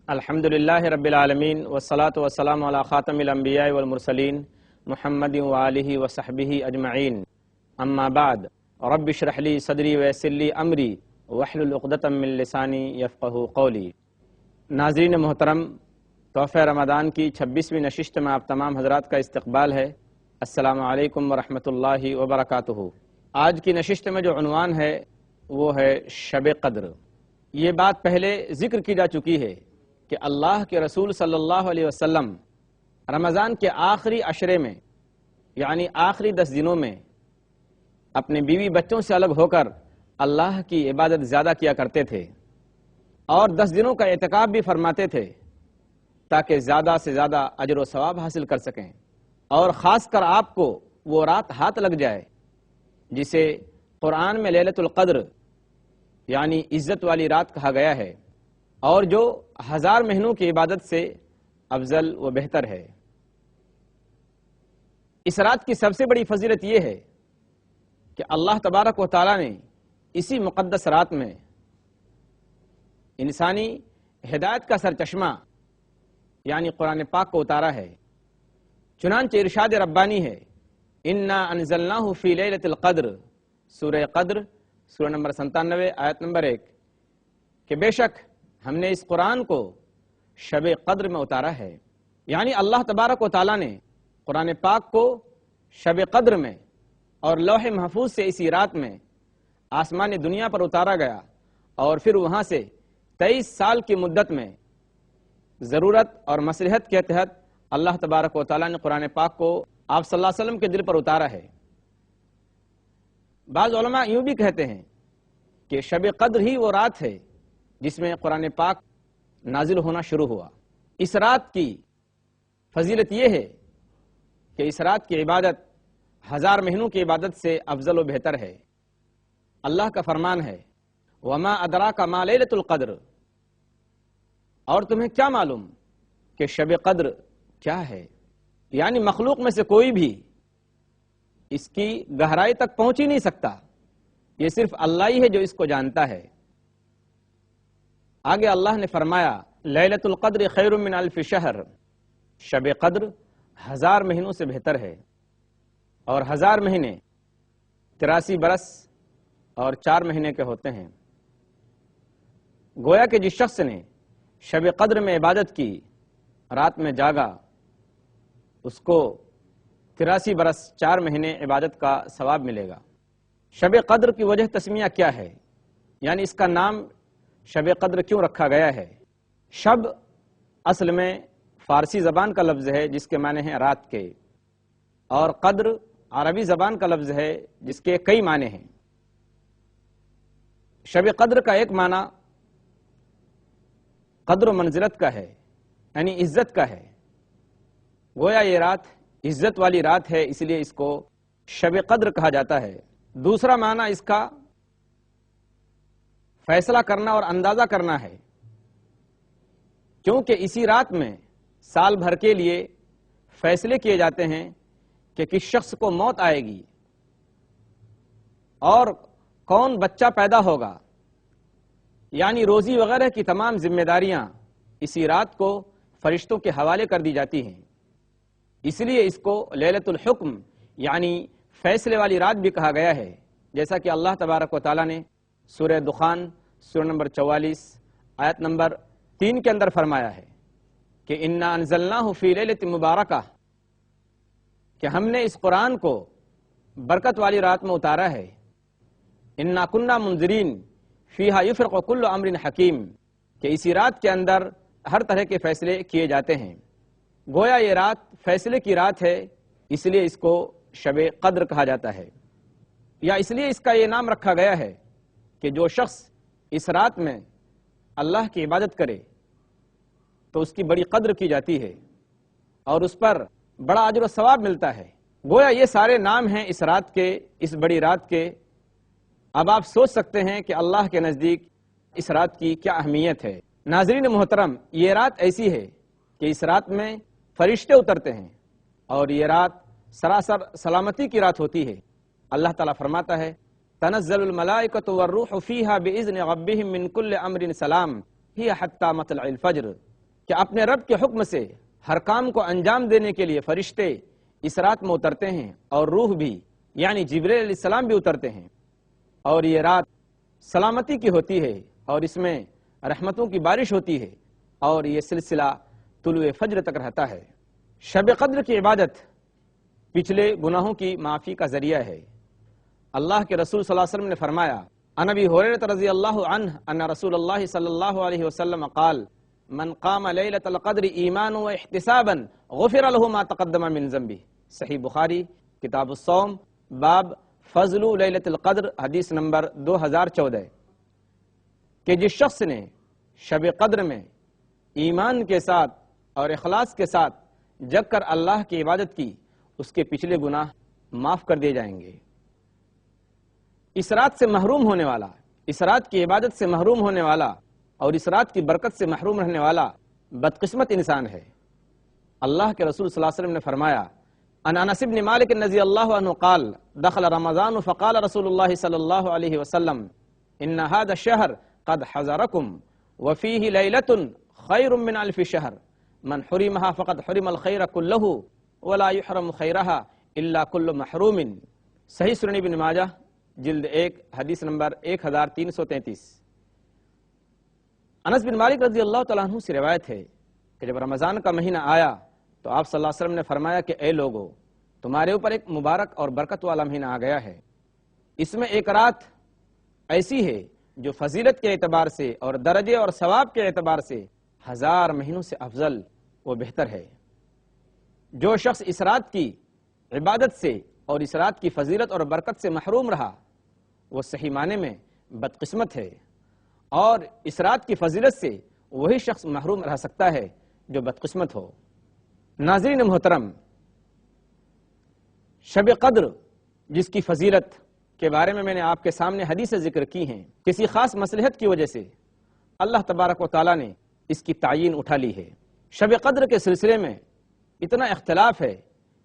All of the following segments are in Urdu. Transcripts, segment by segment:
الحمدللہ رب العالمین والصلاة والسلام علی خاتم الانبیاء والمرسلین محمد وآلہ وصحبہ اجمعین اما بعد رب اشرح لی صدری ویسر لی امری واحلل عقدۃ من لسانی یفقہوا قولی۔ ناظرین محترم، تحفہ رمضان کی 26ویں نشست میں آپ تمام حضرات کا استقبال ہے۔ السلام علیکم ورحمۃ اللہ وبرکاتہ۔ آج کی نشست میں جو عنوان ہے وہ ہے شب قدر۔ یہ بات پہلے ذکر کی جا چکی ہے کہ اللہ کے رسول صلی اللہ علیہ وسلم رمضان کے آخری عشرے میں یعنی آخری 10 دنوں میں اپنے بیوی بچوں سے الگ ہو کر اللہ کی عبادت زیادہ کیا کرتے تھے اور 10 دنوں کا اعتکاف بھی فرماتے تھے تاکہ زیادہ سے زیادہ اجر و ثواب حاصل کر سکیں، اور خاص کر آپ کو وہ رات ہاتھ لگ جائے جسے قرآن میں لیلۃ القدر یعنی عزت والی رات کہا گیا ہے، اور جو 1000 مہینوں کی عبادت سے افضل و بہتر ہے۔ اس رات کی سب سے بڑی فضیلت یہ ہے کہ اللہ تبارک و تعالیٰ نے اسی مقدس رات میں انسانی ہدایت کا سرچشمہ یعنی قرآن پاک کو اتارا ہے۔ چنانچہ ارشاد ربانی ہے، انا انزلناہ فی لیلۃ القدر، سورہ قدر سورہ نمبر 97 آیت نمبر 1، کہ بے شک ہم نے اس قرآن کو شب قدر میں اتارا ہے۔ یعنی اللہ تبارک و تعالیٰ نے قرآن پاک کو شب قدر میں اور لوح محفوظ سے اسی رات میں آسمان دنیا پر اتارا گیا، اور پھر وہاں سے 23 سال کی مدت میں ضرورت اور مصلحت کے تحت اللہ تبارک و تعالیٰ نے قرآن پاک کو آپ صلی اللہ علیہ وسلم کے دل پر اتارا ہے۔ بعض علماء یوں بھی کہتے ہیں کہ شب قدر ہی وہ رات ہے جس میں قرآن پاک نازل ہونا شروع ہوا۔ اس رات کی فضیلت یہ ہے کہ اس رات کی عبادت 1000 مہینوں کی عبادت سے افضل و بہتر ہے۔ اللہ کا فرمان ہے، وما ادراک ما لیلۃ القدر، اور تمہیں کیا معلوم کہ شب قدر کیا ہے؟ یعنی مخلوق میں سے کوئی بھی اس کی گہرائی تک پہنچ ہی نہیں سکتا، یہ صرف اللہ ہی ہے جو اس کو جانتا ہے۔ آگے اللہ نے فرمایا، لیلۃ القدر خیر من الف شہر، شب قدر 1000 مہینوں سے بہتر ہے، اور 1000 مہینے 83 برس اور 4 مہینے کے ہوتے ہیں۔ گویا کہ جس شخص نے شب قدر میں عبادت کی، رات میں جاگا، اس کو 83 برس 4 مہینے عبادت کا ثواب ملے گا۔ شب قدر کی وجہ تسمیہ کیا ہے؟ یعنی اس کا نام شب قدر کیوں رکھا گیا ہے؟ شب اصل میں فارسی زبان کا لفظ ہے جس کے معنی ہیں رات کے، اور قدر عربی زبان کا لفظ ہے جس کے کئی معنی ہیں۔ شب قدر کا ایک معنی قدر و منزلت کا ہے، یعنی عزت کا ہے۔ گویا یہ رات عزت والی رات ہے، اس لیے اس کو شب قدر کہا جاتا ہے۔ دوسرا معنی اس کا فیصلہ کرنا اور اندازہ کرنا ہے، کیونکہ اسی رات میں سال بھر کے لیے فیصلے کیے جاتے ہیں کہ کس شخص کو موت آئے گی اور کون بچہ پیدا ہوگا، یعنی روزی وغیرہ کی تمام ذمہ داریاں اسی رات کو فرشتوں کے حوالے کر دی جاتی ہیں۔ اس لیے اس کو لیلۃ الحکم یعنی فیصلے والی رات بھی کہا گیا ہے، جیسا کہ اللہ تبارک و تعالیٰ نے سورہ دخان سورہ نمبر 44 آیت نمبر 3 کے اندر فرمایا ہے کہ انا انزلناہ فی لیلۃ مبارکہ، کہ ہم نے اس قرآن کو برکت والی رات میں اتارا ہے۔ انا کنا منذرین فیہا یفرق کل امر حکیم، کہ اسی رات کے اندر ہر طرح کے فیصلے کیے جاتے ہیں۔ گویا یہ رات فیصلے کی رات ہے، اس لیے اس کو شب قدر کہا جاتا ہے، یا اس لیے اس کا یہ نام رکھا گیا ہے کہ جو شخص اس رات میں اللہ کی عبادت کرے تو اس کی بڑی قدر کی جاتی ہے اور اس پر بڑا اجر و ثواب ملتا ہے۔ گویا یہ سارے نام ہیں اس رات کے، اس بڑی رات کے۔ اب آپ سوچ سکتے ہیں کہ اللہ کے نزدیک اس رات کی کیا اہمیت ہے۔ ناظرین محترم، یہ رات ایسی ہے کہ اس رات میں فرشتے اترتے ہیں، اور یہ رات سراسر سلامتی کی رات ہوتی ہے۔ اللہ تعالیٰ فرماتا ہے، تنزل الملائکۃ والروح فیہا باذن ربہم من کل امر سلام ہی حتی مطلع الفجر، کہ اپنے رب کے حکم سے ہر کام کو انجام دینے کے لیے فرشتے اس رات میں اترتے ہیں اور روح بھی یعنی جبریل علیہ السلام بھی اترتے ہیں، اور یہ رات سلامتی کی ہوتی ہے اور اس میں رحمتوں کی بارش ہوتی ہے اور یہ سلسلہ طلوع فجر تک رہتا ہے۔ شب قدر کی عبادت پچھلے گناہوں کی معافی کا ذریعہ ہے۔ اللہ کے رسول صلی اللہ علیہ وسلم نے فرمایا، عن ابی ہریرہ رضی اللہ عنہ ان رسول اللہ صلی اللہ علیہ وسلم قال من قام لیلۃ القدر ایمانا واحتسابا غفر له ما تقدم من ذنبه۔ صحیح بخاری کتاب الصوم باب فضل لیلۃ القدر، حدیث نمبر 2014، کہ جس شخص نے شب قدر میں ایمان کے ساتھ اور اخلاص کے ساتھ جگ کر اللہ کی عبادت کی، اس کے پچھلے گناہ معاف کر دیے جائیں گے۔ اس رات سے محروم ہونے والا، اس رات کی عبادت سے محروم ہونے والا اور اس رات کی برکت سے محروم رہنے والا بدقسمت انسان ہے۔ اللہ کے رسول صلی اللہ علیہ وسلم نے فرمایا، عن انس بن مالک رضی اللہ عنہ قال دخل رمضان فقال رسول اللہ صلی اللہ علیہ وسلم ان هذا الشهر قد حضركم وفيه ليلة خير من الف شهر من حرمها فقد حرم الخير كله ولا يحرم خيرها الا كل محروم۔ صحیح سنن ابن ماجہ جلد 1 حدیث نمبر 1333۔ انس بن مالک رضی اللہ تعالیٰ عنہ سے روایت ہے کہ جب رمضان کا مہینہ آیا تو آپ صلی اللہ علیہ وسلم نے فرمایا کہ اے لوگو، تمہارے اوپر ایک مبارک اور برکت والا مہینہ آ گیا ہے، اس میں ایک رات ایسی ہے جو فضیلت کے اعتبار سے اور درجے اور ثواب کے اعتبار سے 1000 مہینوں سے افضل و بہتر ہے۔ جو شخص اس رات کی عبادت سے اور اس رات کی فضیلت اور برکت سے محروم رہا وہ صحیح معنی میں بدقسمت ہے، اور اس رات کی فضیلت سے وہی شخص محروم رہ سکتا ہے جو بدقسمت ہو۔ ناظرین محترم، شب قدر جس کی فضیلت کے بارے میں نے آپ کے سامنے حدیث ذکر کی ہیں، کسی خاص مصلحت کی وجہ سے اللہ تبارک و تعالیٰ نے اس کی تعیین اٹھا لی ہے۔ شب قدر کے سلسلے میں اتنا اختلاف ہے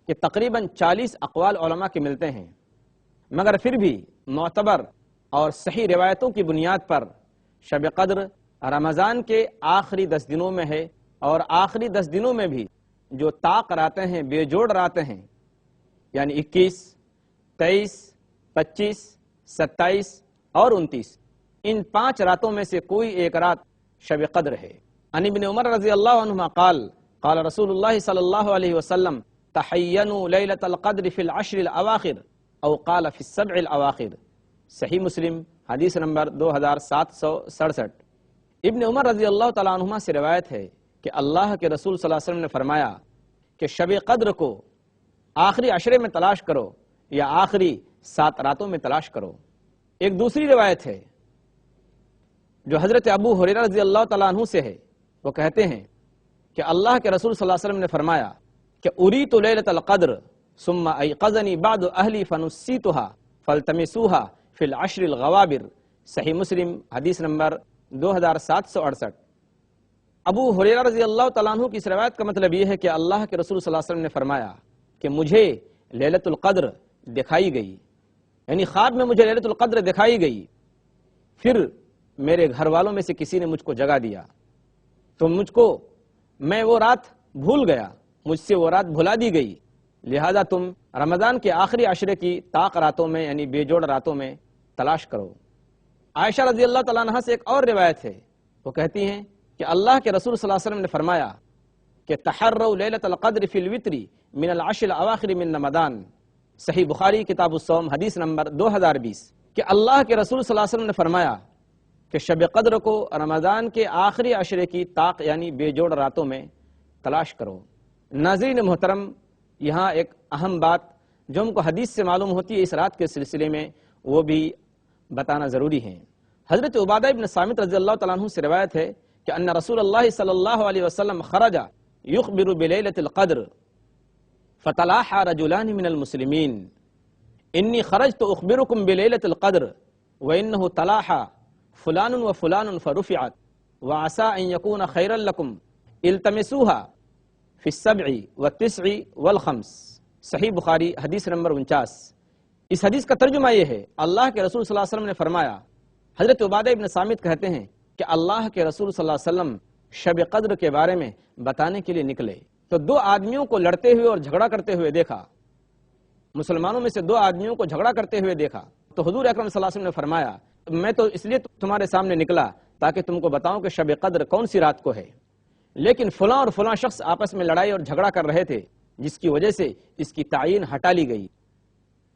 کہ تقریباً 40 اقوال علماء کے ملتے ہیں، مگر پھر بھی معتبر اور صحیح روایتوں کی بنیاد پر شب قدر رمضان کے آخری 10 دنوں میں ہے، اور آخری 10 دنوں میں بھی جو طاق راتیں ہیں، بے جوڑ راتیں ہیں، یعنی 21، 23، 25، 27 اور 29، ان 5 راتوں میں سے کوئی ایک رات شب قدر ہے۔ عن ابن عمر رضی اللہ عنہما قال قال رسول اللہ صلی اللہ علیہ وسلم تحینوا لیلۃ القدر فی العشر الاواخر او قال فی السبع الاواخر۔ صحیح مسلم حدیث نمبر 2767۔ ابن عمر رضی اللہ تعالیٰ عنہما سے روایت ہے کہ اللہ کے رسول صلی اللہ علیہ وسلم نے فرمایا کہ شب قدر کو آخری عشرے میں تلاش کرو یا آخری 7 راتوں میں تلاش کرو۔ ایک دوسری روایت ہے جو حضرت ابو ہریرہ رضی اللہ تعالیٰ عنہ سے ہے، وہ کہتے ہیں کہ اللہ کے رسول صلی اللہ علیہ وسلم نے فرمایا کہ اریت لیلۃ القدر ثم ایقظنی بعض اہلی فنسیتها فالتمسوها فی العشر الغوابر۔ صحیح مسلم حدیث نمبر 2768۔ ابو ہریرہ رضی اللہ تعالیٰ عنہ کی اس روایت کا مطلب یہ ہے کہ اللہ کے رسول صلی اللہ علیہ وسلم نے فرمایا کہ مجھے لیلۃ القدر دکھائی گئی، یعنی خواب میں مجھے لیلۃ القدر دکھائی گئی، پھر میرے گھر والوں میں سے کسی نے مجھ کو جگا دیا تو میں وہ رات بھول گیا، مجھ سے وہ رات بھلا دی گئی، لہذا تم رمضان کے آخری عشرے کی طاق راتوں میں یعنی بے جوڑ راتوں میں تلاش کرو۔ عائشہ رضی اللہ تعالیٰ عنہ سے ایک اور روایت ہے، وہ کہتی ہیں کہ اللہ کے رسول صلی اللہ علیہ وسلم نے فرمایا کہ تحروا لیلۃ القدر فی الوتر من العشر الاواخر من رمضان۔ صحیح بخاری کتاب الصوم حدیث نمبر 2020، کہ اللہ کے رسول صلی اللہ علیہ وسلم نے فرمایا کہ شب قدر کو رمضان کے آخری عشرے کی طاق یعنی بے جوڑ راتوں میں تلاش کرو۔ ناظرین محترم، یہاں ایک اہم بات جو ہم کو حدیث سے معلوم ہوتی ہے اس رات کے سلسلے میں، وہ بھی بتانا ضروری ہے۔ حضرت عبادہ ابن صامت رضی اللہ تعالیٰ عنہ سے روایت ہے کہ ان رسول اللہ صلی اللہ علیہ وسلم خرج یخبر بلیلۃ القدر فتلاحى رجلان من المسلمین انی خرجت اخبرکم بلیلۃ القدر وانہ تلاحى فلان وفلان فرفعت وعسى ان يكون خيرا لكم التمسوها في السبع والتسع والخمس۔ صحیح بخاری حدیث نمبر 49۔ اس حدیث کا ترجمہ یہ ہے، اللہ کے رسول صلی اللہ علیہ وسلم نے فرمایا، حضرت عبادہ ابن صامت کہتے ہیں کہ اللہ کے رسول صلی اللہ علیہ وسلم شب قدر کے بارے میں بتانے کے لیے نکلے تو دو آدمیوں کو لڑتے ہوئے اور جھگڑا کرتے ہوئے دیکھا، مسلمانوں میں سے دو آدمیوں کو جھگڑا کرتے ہوئے دیکھا، تو حضور اکرم صلی اللہ علیہ وسلم نے فرمایا میں تو اس لیے تمہارے سامنے نکلا تاکہ تم کو بتاؤں کہ شب قدر کون سی رات کو ہے، لیکن فلاں اور فلاں شخص آپس میں لڑائی اور جھگڑا کر رہے تھے جس کی وجہ سے اس کی تعین ہٹا لی گئی،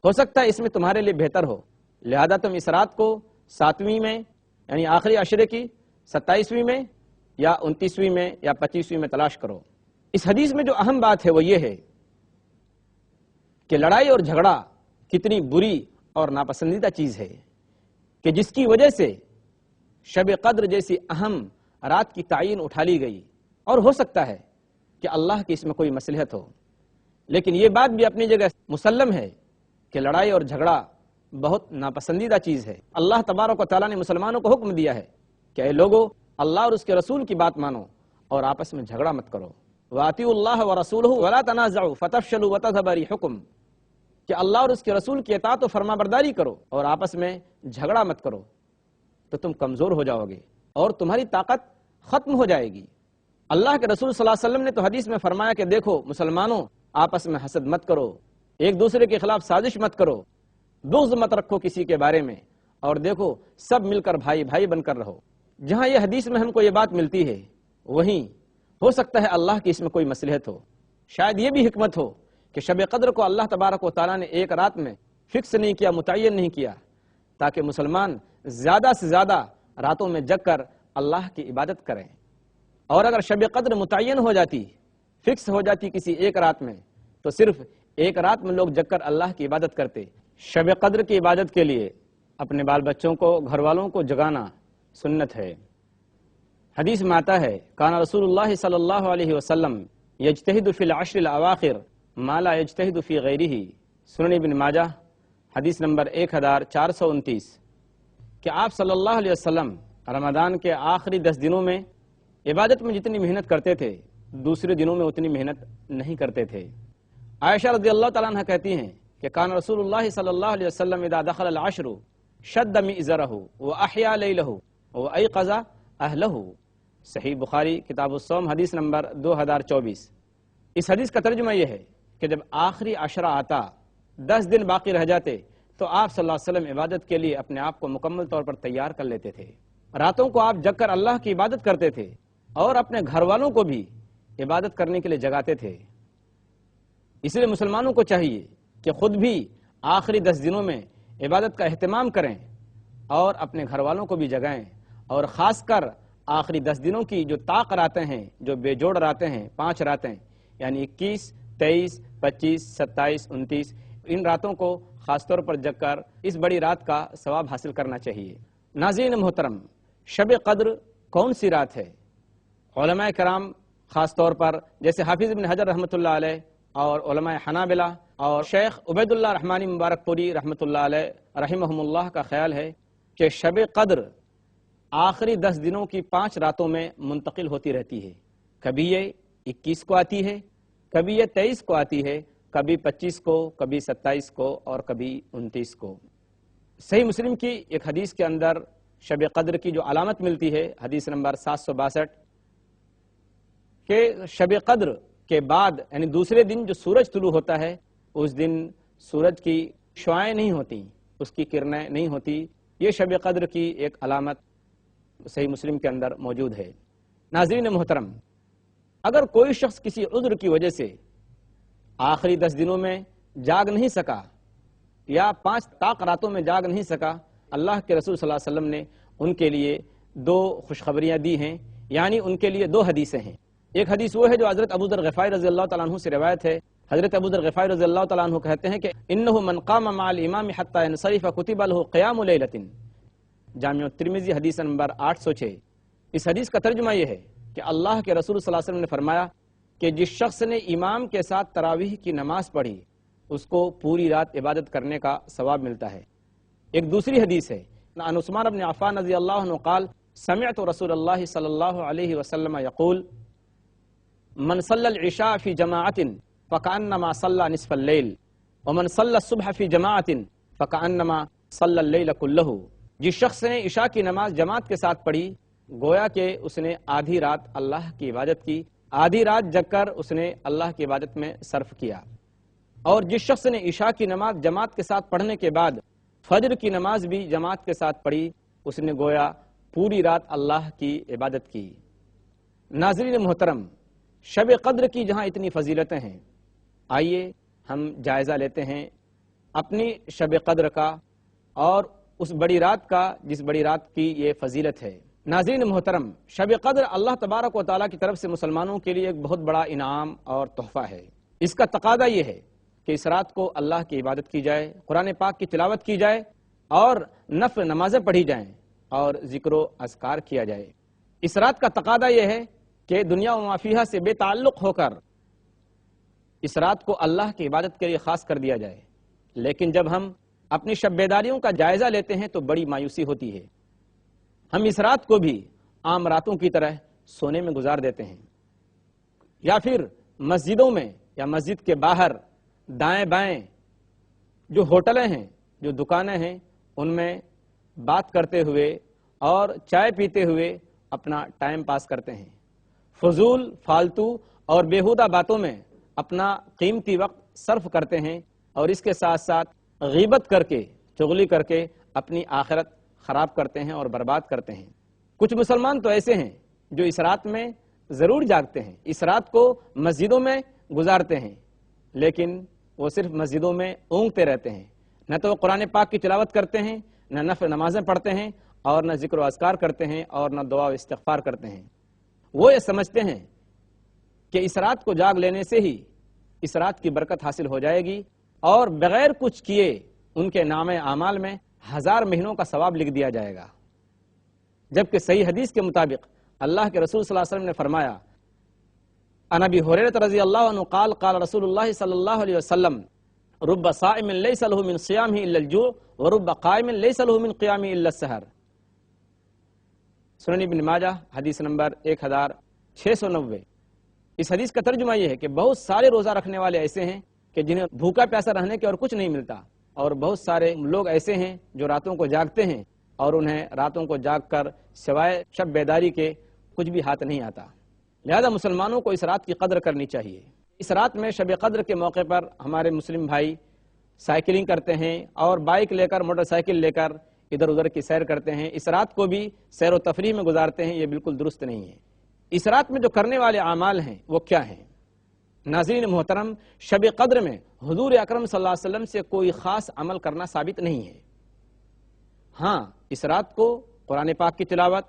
ہو سکتا ہے اس میں تمہارے لیے بہتر ہو، لہذا تم اس رات کو 7ویں میں یعنی آخری عشرے کی 27ویں میں یا 29ویں میں یا 25ویں میں تلاش کرو۔ اس حدیث میں جو اہم بات ہے وہ یہ ہے کہ لڑائی اور جھگڑا کتنی بری اور ناپسندیدہ چیز ہے کہ جس کی وجہ سے شب قدر جیسی اہم رات کی تعین اٹھا لی گئی، اور ہو سکتا ہے کہ اللہ کی اس میں کوئی مصلحت ہو، لیکن یہ بات بھی اپنی جگہ مسلم ہے کہ لڑائی اور جھگڑا بہت ناپسندیدہ چیز ہے۔ اللہ تبارک و تعالیٰ نے مسلمانوں کو حکم دیا ہے کہ اے لوگو اللہ اور اس کے رسول کی بات مانو اور آپس میں جھگڑا مت کرو، وَأَطِيعُوا اللَّهَ وَرَسُولَهُ وَلَا تَنَازَعُوا فَتَفْشَلُوا وَتَذْهَبَ رِيحُكُمْ، کہ اللہ اور اس کے رسول کی اطاعت و فرما برداری کرو اور آپس میں جھگڑا مت کرو تو تم کمزور ہو جاؤ گے اور تمہاری طاقت ختم ہو جائے گی۔ اللہ کے رسول صلی اللہ علیہ وسلم نے تو حدیث میں فرمایا کہ دیکھو مسلمانوں آپس میں حسد مت کرو، ایک دوسرے کے خلاف سازش مت کرو، بغض مت رکھو کسی کے بارے میں، اور دیکھو سب مل کر بھائی بھائی بن کر رہو۔ جہاں یہ حدیث میں ہم کو یہ بات ملتی ہے وہیں ہو سکتا ہے اللہ کی اس میں کوئی مصلحت ہو، شاید یہ بھی حکمت ہو کہ شب قدر کو اللہ تبارک و تعالیٰ نے ایک رات میں فکس نہیں کیا، متعین نہیں کیا، تاکہ مسلمان زیادہ سے زیادہ راتوں میں جگ کر اللہ کی عبادت کریں، اور اگر شب قدر متعین ہو جاتی، فکس ہو جاتی کسی ایک رات میں، تو صرف ایک رات میں لوگ جگ کر اللہ کی عبادت کرتے۔ شب قدر کی عبادت کے لیے اپنے بال بچوں کو، گھر والوں کو جگانا سنت ہے۔ حدیث میں آتا ہے کان رسول اللہ صلی اللہ علیہ وسلم یجتہد فی العشر الاواخر ما لا یجتہد فی غیرہ، سنن ابن ماجہ حدیث نمبر 1429، کہ آپ صلی اللہ علیہ وسلم رمضان کے آخری 10 دنوں میں عبادت میں جتنی محنت کرتے تھے دوسرے دنوں میں اتنی محنت نہیں کرتے تھے۔ عائشہ رضی اللہ تعالیٰ عنہ کہتی ہیں کہ کان رسول اللہ صلی اللہ علیہ وسلم اذا دخل العشر شد مئزرہ واحیا لیلہ وایقظ اہلہ، صحیح بخاری کتاب الصوم حدیث نمبر 2024۔ اس حدیث کا ترجمہ یہ ہے کہ جب آخری عشرہ آتا، 10 دن باقی رہ جاتے، تو آپ صلی اللہ علیہ وسلم عبادت کے لیے اپنے آپ کو مکمل طور پر تیار کر لیتے تھے، راتوں کو آپ جگ کر اللہ کی عبادت کرتے تھے اور اپنے گھر والوں کو بھی عبادت کرنے کے لیے جگاتے تھے۔ اس لیے مسلمانوں کو چاہیے کہ خود بھی آخری 10 دنوں میں عبادت کا اہتمام کریں اور اپنے گھر والوں کو بھی جگائیں، اور خاص کر آخری 10 دنوں کی جو طاق راتیں ہیں، جو بے جوڑ راتیں ہیں، 5 راتیں یعنی 21، 23، 25، 27، 29، ان راتوں کو خاص طور پر جگ کر اس بڑی رات کا ثواب حاصل کرنا چاہیے۔ ناظرین محترم، شب قدر کون سی رات ہے؟ علماء کرام خاص طور پر جیسے حافظ ابن حجر رحمۃ اللہ علیہ اور علماء حنابلہ اور شیخ عبید اللہ رحمانی مبارک پوری رحمۃ اللہ علیہ رحمہم اللہ کا خیال ہے کہ شب قدر آخری 10 دنوں کی 5 راتوں میں منتقل ہوتی رہتی ہے، کبھی یہ 21 کو آتی ہے، کبھی یہ 23 کو آتی ہے، کبھی 25 کو، کبھی 27 کو اور کبھی 29 کو۔ صحیح مسلم کی ایک حدیث کے اندر شب قدر کی جو علامت ملتی ہے، حدیث نمبر 762، کہ شب قدر کے بعد یعنی دوسرے دن جو سورج طلوع ہوتا ہے اس دن سورج کی شعائیں نہیں ہوتی، اس کی کرنیں نہیں ہوتی، یہ شب قدر کی ایک علامت صحیح مسلم کے اندر موجود ہے۔ ناظرین محترم، اگر کوئی شخص کسی عذر کی وجہ سے آخری 10 دنوں میں جاگ نہیں سکا یا 5 طاق راتوں میں جاگ نہیں سکا، اللہ کے رسول صلی اللہ علیہ وسلم نے ان کے لیے 2 خوشخبریاں دی ہیں، یعنی ان کے لیے 2 حدیثیں ہیں۔ ایک حدیث وہ ہے جو حضرت ابو ذر غفاری رضی اللہ تعالیٰ عنہ سے روایت ہے۔ حضرت ابو ذر غفاری رضی اللہ تعالیٰ عنہ کہتے ہیں کہ انہ من قام مع الامام حتى ينصرف كتب له قیام لیلۃ، جامع الترمذی حدیث نمبر 806۔ اس حدیث کا ترجمہ یہ ہے کہ اللہ کے رسول صلی اللہ علیہ وسلم نے فرمایا کہ جس شخص نے امام کے ساتھ تراویح کی نماز پڑھی اس کو پوری رات عبادت کرنے کا ثواب ملتا ہے۔ ایک دوسری حدیث ہے، عن عثمان بن عفان رضی اللہ عنہ قال سمعت رسول اللہ صلی اللہ علیہ وسلم یقول من صلی العشاء فی جماعت فکأنما صلی نصف اللیل ومن صلی الصبح فی جماعت فکأنما صلی اللیل کلہ، جس شخص نے عشاء کی نماز جماعت کے ساتھ پڑھی گویا کہ اس نے آدھی رات اللہ کی عبادت کی، آدھی رات جگ کر اس نے اللہ کی عبادت میں صرف کیا۔ اور جس شخص نے عشاء کی نماز جماعت کے ساتھ پڑھنے کے بعد فجر کی نماز بھی جماعت کے ساتھ پڑھی، اس نے گویا پوری رات اللہ کی عبادت کی۔ ناظرین محترم، شب قدر کی جہاں اتنی فضیلتیں ہیں، آئیے ہم جائزہ لیتے ہیں اپنی شب قدر کا اور اس بڑی رات کا جس بڑی رات کی یہ فضیلت ہے۔ ناظرین محترم، شب قدر اللہ تبارک و تعالیٰ کی طرف سے مسلمانوں کے لیے ایک بہت بڑا انعام اور تحفہ ہے۔ اس کا تقاضا یہ ہے کہ اس رات کو اللہ کی عبادت کی جائے، قرآن پاک کی تلاوت کی جائے اور نفل نمازیں پڑھی جائیں اور ذکر و اذکار کیا جائے۔ اس رات کا تقاضا یہ ہے کہ دنیا و ما فیہا سے بے تعلق ہو کر اس رات کو اللہ کی عبادت کے لیے خاص کر دیا جائے۔ لیکن جب ہم اپنی شب بیداریوں کا جائزہ لیتے ہیں تو بڑی مایوسی ہوتی ہے۔ ہم اس رات کو بھی عام راتوں کی طرح سونے میں گزار دیتے ہیں، یا پھر مسجدوں میں یا مسجد کے باہر دائیں بائیں جو ہوٹلیں ہیں، جو دکانیں ہیں، ان میں بات کرتے ہوئے اور چائے پیتے ہوئے اپنا ٹائم پاس کرتے ہیں، فضول فالتو اور بیہودہ باتوں میں اپنا قیمتی وقت صرف کرتے ہیں، اور اس کے ساتھ ساتھ غیبت کر کے، چغلی کر کے اپنی آخرت خراب کرتے ہیں اور برباد کرتے ہیں۔ کچھ مسلمان تو ایسے ہیں جو اس رات میں ضرور جاگتے ہیں، اس رات کو مسجدوں میں گزارتے ہیں، لیکن وہ صرف مسجدوں میں اونگتے رہتے ہیں، نہ تو وہ قرآن پاک کی تلاوت کرتے ہیں، نہ نفل نمازیں پڑھتے ہیں، اور نہ ذکر و اذکار کرتے ہیں، اور نہ دعا و استغفار کرتے ہیں۔ وہ یہ سمجھتے ہیں کہ اس رات کو جاگ لینے سے ہی اس رات کی برکت حاصل ہو جائے گی، اور بغیر کچھ کیے ان کے نام اعمال میں 1000 مہینوں کا ثواب لکھ دیا جائے گا۔ جبکہ صحیح حدیث کے مطابق اللہ کے رسول صلی اللہ علیہ وسلم نے فرمایا، عن ابی ہریرہ رضی اللہ عنہ قال قال رسول اللہ صلی اللہ علیہ وسلم رب صائم لیس له من صیامه الا الجوع ورب قائم لیس له من قیامه الا السحر۔ سنن ابن ماجہ حدیث نمبر 1690۔ اس حدیث کا ترجمہ یہ ہے کہ بہت سارے روزہ رکھنے والے ایسے ہیں کہ جنہیں بھوکا پیاسا رہنے کے اور کچھ نہیں ملتا، اور بہت سارے لوگ ایسے ہیں جو راتوں کو جاگتے ہیں اور انہیں راتوں کو جاگ کر سوائے شب بیداری کے کچھ بھی ہاتھ نہیں آتا۔ لہذا مسلمانوں کو اس رات کی قدر کرنی چاہیے۔ اس رات میں شب قدر کے موقع پر ہمارے مسلم بھائی سائیکلنگ کرتے ہیں اور بائک لے کر، موٹر سائیکل لے کر ادھر ادھر کی سیر کرتے ہیں، اس رات کو بھی سیر و تفریح میں گزارتے ہیں۔ یہ بالکل درست نہیں ہے۔ اس رات میں جو کرنے والے اعمال ہیں وہ کیا ہیں؟ ناظرین محترم، شب قدر میں حضور اکرم صلی اللہ علیہ وسلم سے کوئی خاص عمل کرنا ثابت نہیں ہے۔ ہاں، اس رات کو قرآن پاک کی تلاوت،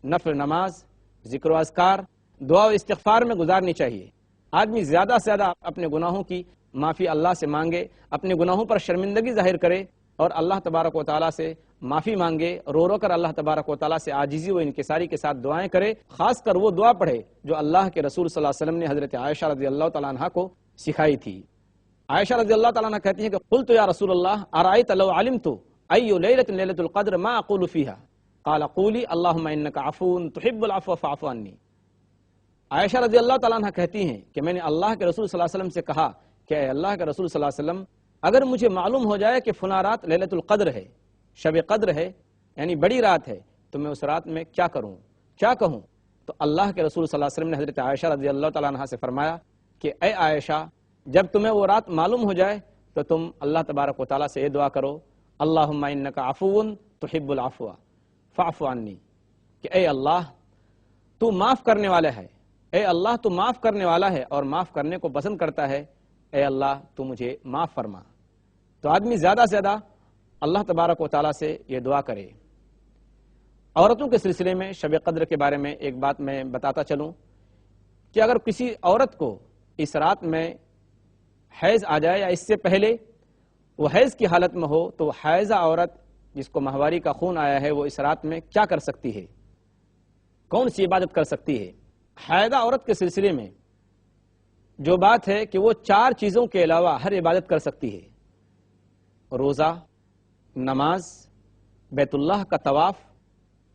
نفل نماز، ذکر و اذکار، دعا و استغفار میں گزارنی چاہیے۔ آدمی زیادہ سے زیادہ اپنے گناہوں کی معافی اللہ سے مانگے، اپنے گناہوں پر شرمندگی ظاہر کرے اور اللہ تبارک و تعالیٰ سے معافی مانگے، رو رو کر اللہ تبارک و تعالیٰ سے عاجزی و انکساری کے ساتھ دعائیں کرے۔ خاص کر وہ دعا پڑھے جو اللہ کے رسول صلی اللہ علیہ وسلم نے حضرت عائشہ رضی اللہ تعالیٰ عنہ کو سکھائی تھی۔ عائشہ رضی اللہ تعالیٰ عنہ کہتی ہیں کہ قلت یا رسول اللہ ارأیت لو علمت ای لیلۃ لیلۃ القدر ما اقول فیہا قال قولی اللہم انک عفو تحب العفو فاعف عنی۔ عائشہ رضی اللہ تعالیٰ عنہ کہتی ہیں کہ میں نے اللہ کے رسول صلی اللہ علیہ وسلم سے کہا کہ اے اللہ کے رسول صلی اللہ علیہ وسلم، اگر مجھے معلوم ہو جائے کہ فلاں رات لیلۃ القدر ہے، شب قدر ہے، یعنی بڑی رات ہے، تو میں اس رات میں کیا کروں، کیا کہوں؟ تو اللہ کے رسول صلی اللہ علیہ وسلم نے حضرت عائشہ رضی اللہ تعالیٰ عنہ سے فرمایا کہ اے عائشہ، جب تمہیں وہ رات معلوم ہو جائے تو تم اللہ تبارک و تعالیٰ سے یہ دعا کرو، اللہم انک عفو تحب العفو فاعف عنی، کہ اے اللہ تو معاف کرنے والا ہے، اے اللہ تو معاف کرنے والا ہے اور معاف کرنے کو پسند کرتا ہے، اے اللہ تو مجھے معاف فرما۔ تو آدمی زیادہ سے زیادہ اللہ تبارک و تعالیٰ سے یہ دعا کرے۔ عورتوں کے سلسلے میں شب قدر کے بارے میں ایک بات میں بتاتا چلوں کہ اگر کسی عورت کو اس رات میں حیض آ جائے یا اس سے پہلے وہ حیض کی حالت میں ہو، تو حائضہ عورت جس کو ماہواری کا خون آیا ہے وہ اس رات میں کیا کر سکتی ہے، کون سی عبادت کر سکتی ہے؟ حائضہ عورت کے سلسلے میں جو بات ہے کہ وہ 4 چیزوں کے علاوہ ہر عبادت کر سکتی ہے: روزہ، نماز، بیت اللہ کا طواف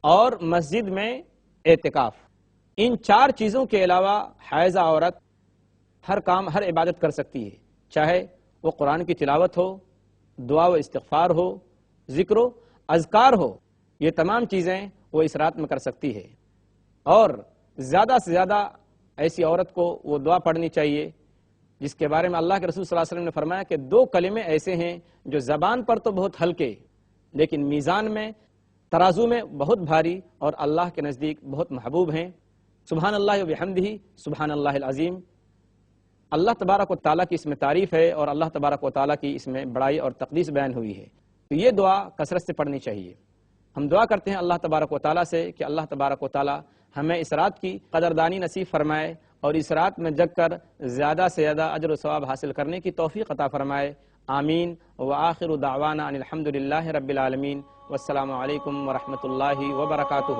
اور مسجد میں اعتکاف۔ ان 4 چیزوں کے علاوہ حائضہ عورت ہر کام، ہر عبادت کر سکتی ہے، چاہے وہ قرآن کی تلاوت ہو، دعا و استغفار ہو، ذکر و اذکار ہو۔ یہ تمام چیزیں وہ اس رات میں کر سکتی ہے، اور زیادہ سے زیادہ ایسی عورت کو وہ دعا پڑھنی چاہیے جس کے بارے میں اللہ کے رسول صلی اللہ علیہ وسلم نے فرمایا کہ 2 کلمے ایسے ہیں جو زبان پر تو بہت ہلکے لیکن میزان میں، ترازو میں بہت بھاری اور اللہ کے نزدیک بہت محبوب ہیں۔ سبحان اللہ و بحمدہ، سبحان اللہ العظیم۔ اللہ تبارک و تعالیٰ کی اس میں تعریف ہے اور اللہ تبارک و تعالیٰ کی اس میں بڑائی اور تقدیس بیان ہوئی ہے، تو یہ دعا کثرت سے پڑھنی چاہیے۔ ہم دعا کرتے ہیں اللہ تبارک و تعالیٰ سے کہ اللہ تبارک و تعالیٰ ہمیں اس رات کی قدردانی نصیب فرمائے اور اس رات میں جگ کر زیادہ سے زیادہ اجر و ثواب حاصل کرنے کی توفیق عطا فرمائے، آمین۔ وآخر دعوانا ان الحمد للہ رب العالمین، والسلام علیکم ورحمۃ اللہ وبرکاتہ۔